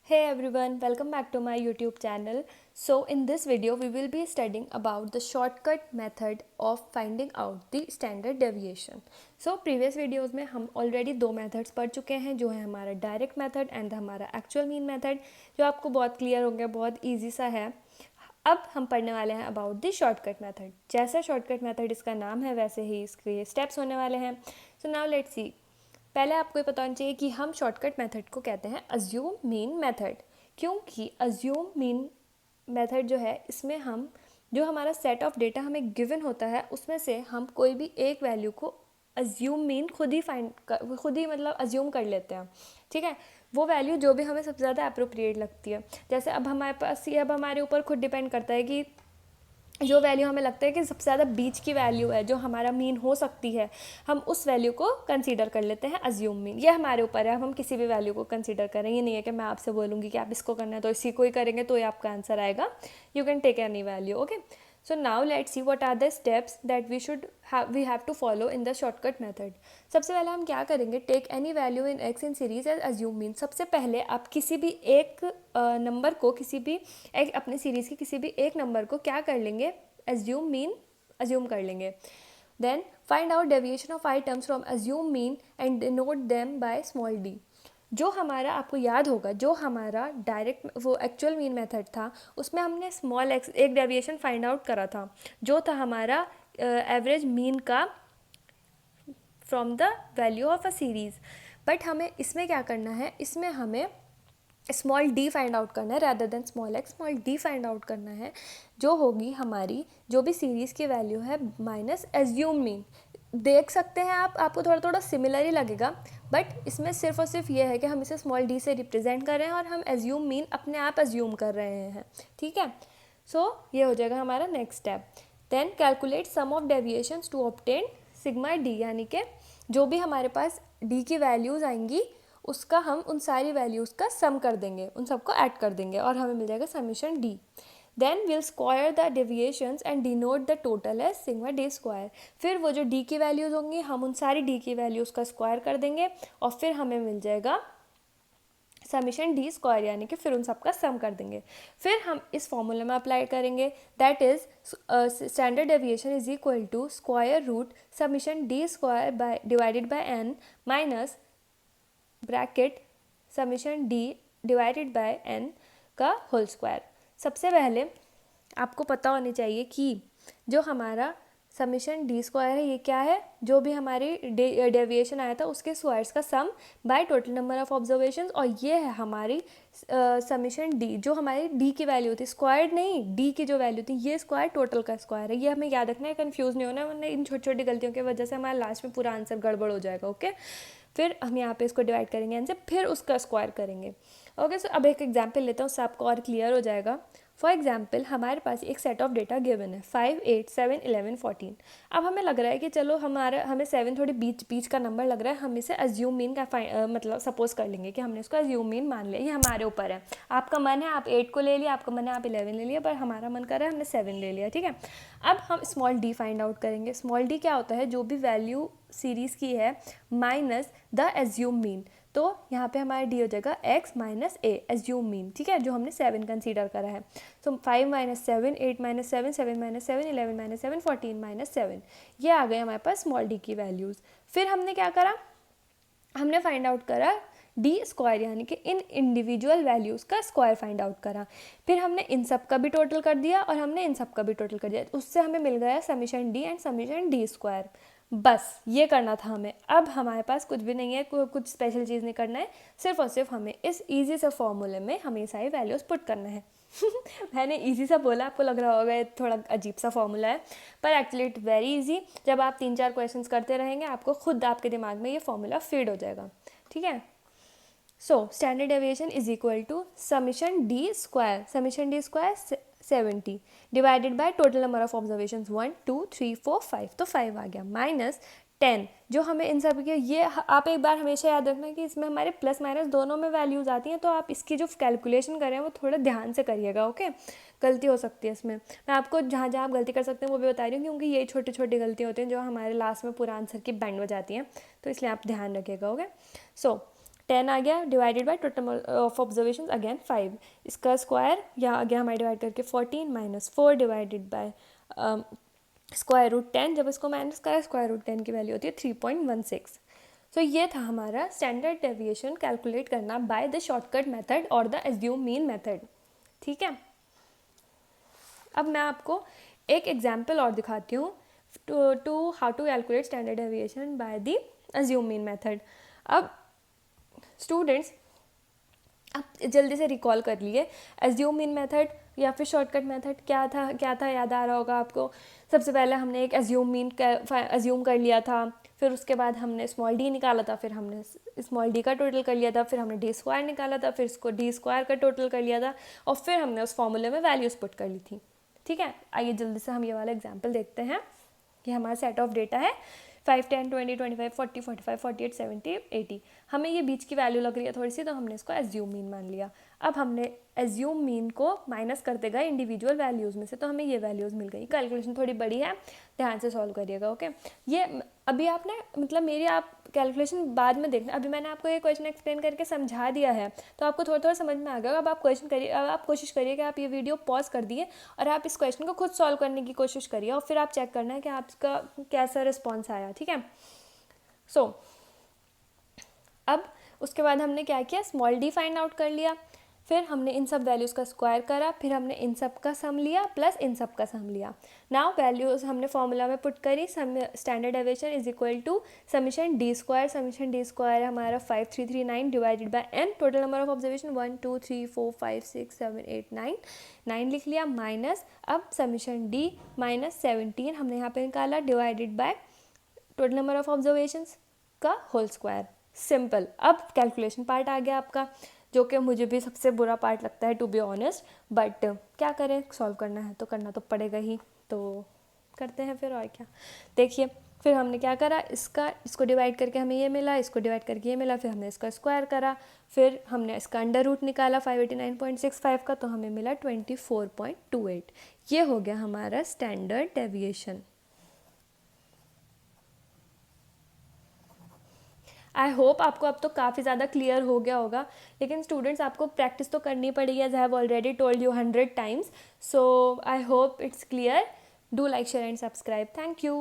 Hey everyone, welcome back to my YouTube channel. So in this video we will be studying about the shortcut method of finding out the standard deviation. So previous videos में हम already दो methods पढ़ चुके हैं, जो है हमारा direct method and हमारा actual mean method, जो आपको बहुत clear होंगे, बहुत easy सा है. अब हम पढ़ने वाले हैं अबाउट द शॉर्टकट मेथड. जैसा शॉर्टकट मेथड इसका नाम है वैसे ही इसके स्टेप्स होने वाले हैं. So now let's see. पहले आपको ये पता होना चाहिए कि हम शॉर्टकट मेथड को कहते हैं अज्यूम मीन मेथड, क्योंकि अज्यूम मीन मेथड जो है इसमें हम जो हमारा सेट ऑफ डेटा हमें गिवन होता है उसमें से हम कोई भी एक वैल्यू को अज्यूम मीन खुद ही मतलब अज्यूम कर लेते हैं. ठीक है, वो वैल्यू जो भी हमें सबसे ज़्यादा अप्रोप्रिएट लगती है. जैसे अब हमारे पास ये अब हमारे ऊपर खुद डिपेंड करता है कि जो वैल्यू हमें लगता है कि सबसे ज़्यादा बीच की वैल्यू है, जो हमारा मीन हो सकती है, हम उस वैल्यू को कंसीडर कर लेते हैं अज्यूम मीन. ये हमारे ऊपर है, हम किसी भी वैल्यू को कंसीडर करें. ये नहीं है कि मैं आपसे बोलूँगी कि आप इसको करना है तो इसी को ही करेंगे तो ये आपका आंसर आएगा. You can take any value. Okay, so now let's see what are the steps that we have to follow in the shortcut method. सबसे पहले हम क्या करेंगे, take any value in x in series as assume mean. सबसे पहले आप किसी भी एक नंबर को, किसी भी एक अपनी सीरीज़ की किसी भी एक नंबर को क्या कर लेंगे, अज्यूम मीन अज्यूम कर लेंगे. Then find out deviation of items from assume mean and denote them by small D. जो हमारा, आपको याद होगा, जो हमारा डायरेक्ट वो एक्चुअल मीन मेथड था उसमें हमने स्मॉल एक्स एक डेविएशन फाइंड आउट करा था, जो था हमारा एवरेज मीन का from the value of a series. But हमें इसमें क्या करना है, इसमें हमें स्मॉल डी फाइंड आउट करना है rather than small x. Small D find out करना है जो होगी हमारी जो भी सीरीज़ की वैल्यू है माइनस एज्यूम मीन. देख सकते हैं आप, आपको थोड़ा थोड़ा सिमिलर ही लगेगा, बट इसमें सिर्फ और सिर्फ ये है कि हम इसे स्मॉल डी से रिप्रेजेंट कर रहे हैं और हम एज्यूम मीन अपने आप एज्यूम कर रहे हैं. ठीक है, सो ये हो जाएगा हमारा next step. Then calculate sum of deviations to obtain sigma D, यानी कि जो भी हमारे पास डी की वैल्यूज़ आएंगी उसका हम उन सारी वैल्यूज़ का सम कर देंगे, उन सबको ऐड कर देंगे और हमें मिल जाएगा summation D. Then will square the deviations and denote the total as sigma D square. फिर वो जो डी की वैल्यूज़ होंगी हम उन सारी डी की वैल्यूज़ का स्क्वायर कर देंगे और फिर हमें मिल जाएगा समीशन डी स्क्वायर, यानी कि फिर उन सबका सम कर देंगे. फिर हम इस फॉर्मूले में अप्लाई करेंगे, that is standard deviation is equal to square root summation D square by divided by N minus bracket summation D divided by N का होल स्क्वायर. सबसे पहले आपको पता होनी चाहिए कि जो हमारा समीशन डी स्क्वायर है ये क्या है, जो भी हमारी डेविएशन आया था उसके स्क्वायर्स का sum by total number of observations. और ये है हमारी समीशन डी, जो हमारी डी की वैल्यू थी, स्क्वायर नहीं, डी की जो वैल्यू थी, ये स्क्वायर टोटल का स्क्वायर है. ये हमें याद रखना है, कंफ्यूज नहीं होना, वरना इन छोटी छोटी गलतियों की वजह से हमारा लास्ट में पूरा आंसर गड़बड़ हो जाएगा. ओके, फिर हम यहाँ पे इसको डिवाइड करेंगे एन से, फिर उसका स्क्वायर करेंगे. ओके, सो अब एक एग्जाम्पल लेता हूँ, उससे आपको और क्लियर हो जाएगा. फॉर एग्जाम्पल हमारे पास एक सेट ऑफ डेटा गिवन है 5, 8, 7, 11, 14. अब हमें लग रहा है कि चलो हमें 7 थोड़ी बीच का नंबर लग रहा है, हम इसे अज्यूम मीन का मतलब सपोज कर लेंगे कि हमने इसको अज्यूम मीन मान लिया. ये हमारे ऊपर है, आपका मन है आप 8 को ले लिया, आपका मन है आप 11 ले लिया, पर हमारा मन कर रहा है हमने 7 ले लिया. ठीक है, अब हम स्मॉल डी फाइंड आउट करेंगे. स्मॉल डी क्या होता है, जो भी वैल्यू सीरीज़ की है माइनस द एज्यूम मीन. तो यहाँ पे हमारा डी हो जाएगा x माइनस ए एज्यूम मीन. ठीक है, जो हमने 7 कंसीडर करा है. तो 5 minus 7, 8 minus 7, 7 minus 7, 11 minus 7, 14 minus 7. ये आ गए हमारे पास स्मॉल डी की वैल्यूज़. फिर हमने क्या करा, हमने फाइंड आउट करा डी स्क्वायर, यानी कि इन इंडिविजुअल वैल्यूज़ का स्क्वायर फाइंड आउट करा. फिर हमने इन सब का भी टोटल कर दिया और हमने इन सब का भी टोटल कर दिया, उससे हमें मिल गया summation D and summation D square. बस ये करना था हमें. अब हमारे पास कुछ भी नहीं है, कुछ स्पेशल चीज़ नहीं करना है, सिर्फ और सिर्फ हमें इस इजी से फॉर्मूले में हमें सारी वैल्यूज़ पुट करना है. मैंने इजी सा बोला, आपको लग रहा होगा ये थोड़ा अजीब सा फॉर्मूला है, पर एक्चुअली इट वेरी इजी. जब आप 3-4 क्वेश्चंस करते रहेंगे आपको खुद आपके दिमाग में ये फॉर्मूला फीड हो जाएगा. ठीक है, so standard deviation is equal to summation D square, summation D square 70 divided by total number of observations 1, 2, 3, 4, 5, तो 5 आ गया, माइनस 10, जो हमें इन सब के, ये आप एक बार हमेशा याद रखना कि इसमें हमारे प्लस माइनस दोनों में वैल्यूज़ आती हैं, तो आप इसकी जो कैलकुलेशन कर रहे हैं वो थोड़ा ध्यान से करिएगा. ओके, गलती हो सकती है इसमें, मैं आपको जहाँ जहाँ आप गलती कर सकते हैं वो भी बता रही हूँ, क्योंकि ये छोटी छोटी गलतियाँ होती हैं जो हमारे लास्ट में पूरा आंसर की बैंड हो जाती हैं, तो इसलिए आप ध्यान रखिएगा. ओके, सो 10 आ गया divided by total of observation again 5, इसका स्क्वायर यहाँ आ गया हमारे डिवाइड करके 14 minus 4 divided by square root 10, जब इसको माइनस करा स्क्वायर रूट 10 की वैल्यू होती है 3.16। सो ये था हमारा स्टैंडर्ड डेविएशन कैलकुलेट करना बाय द शॉर्टकट मेथड और द एज्यूम मीन मेथड। ठीक है, अब मैं आपको एक एग्जाम्पल और दिखाती हूँ to how to calculate standard deviation by the assume mean method. अब स्टूडेंट्स आप जल्दी से रिकॉल कर लिए एज्यूम मीन मेथड या फिर शॉर्टकट मेथड क्या था याद आ रहा होगा आपको। सबसे पहले हमने एक एज्यूम मीन एज्यूम कर लिया था, फिर उसके बाद हमने स्मॉल डी निकाला था, फिर हमने स्मॉल डी का टोटल कर लिया था, फिर हमने डी स्क्वायर निकाला था, फिर इसको डी स्क्वायर का टोटल कर लिया था, और फिर हमने उस फॉर्मूले में वैल्यूज पुट कर ली थी। ठीक है, आइए जल्दी से हम ये वाला एग्जाम्पल देखते हैं। ये हमारा सेट ऑफ डेटा है 5, 10, 20, 25, 40, 45, 48, 70, 80। हमें ये बीच की वैल्यू लग रही है थोड़ी सी, तो हमने इसको एज्यूम मीन मान लिया। अब हमने एज्यूम मीन को माइनस करते गए इंडिविजुअल वैल्यूज़ में से, तो हमें ये वैल्यूज़ मिल गई। कैलकुलेशन थोड़ी बड़ी है, ध्यान से सॉल्व करिएगा। ओके, ये अभी आपने मतलब मेरी आप कैलकुलेशन बाद में देखना, अभी मैंने आपको ये क्वेश्चन एक्सप्लेन करके समझा दिया है, तो आपको थोड़ा थोड़ा समझ में आ गया। अब आप क्वेश्चन करिए, अब आप कोशिश करिए कि आप ये वीडियो पॉज कर दिए और आप इस क्वेश्चन को खुद सॉल्व करने की कोशिश करिए, और फिर आप चेक करना है कि आपका कैसा रिस्पॉन्स आया। ठीक है, सो अब उसके बाद हमने क्या किया, स्मॉल डी फाइंड आउट कर लिया, फिर हमने इन सब वैल्यूज़ का स्क्वायर करा, फिर हमने इन सब का सम लिया प्लस इन सब का सम लिया। नाउ वैल्यूज़ हमने फॉर्मूला में पुट करी, standard deviation is equal to summation D square हमारा 5339 divided by N, total number of observation 1 2 3 4 5 6 7 8 9 लिख लिया, माइनस अब समीशन डी माइनस 17 हमने यहाँ पे निकाला divided by total number of observations का होल स्क्वायर। सिंपल। अब कैलकुलेशन पार्ट आ गया आपका, जो कि मुझे भी सबसे बुरा पार्ट लगता है टू बी ऑनेस्ट, बट क्या करें, सॉल्व करना है तो करना तो पड़ेगा ही, तो करते हैं फिर, और क्या। देखिए फिर हमने क्या करा, इसको डिवाइड करके हमें ये मिला, इसको डिवाइड करके ये मिला, फिर हमने इसका स्क्वायर करा, फिर हमने इसका अंडर रूट निकाला 589.65 का, तो हमें मिला 24.28। ये हो गया हमारा स्टैंडर्ड डेविएशन। आई होप आपको अब तो काफ़ी ज़्यादा क्लियर हो गया होगा, लेकिन स्टूडेंट्स आपको प्रैक्टिस तो करनी पड़ेगी, as I have already told you 100 times। So I hope it's clear. Do like, share and subscribe. Thank you.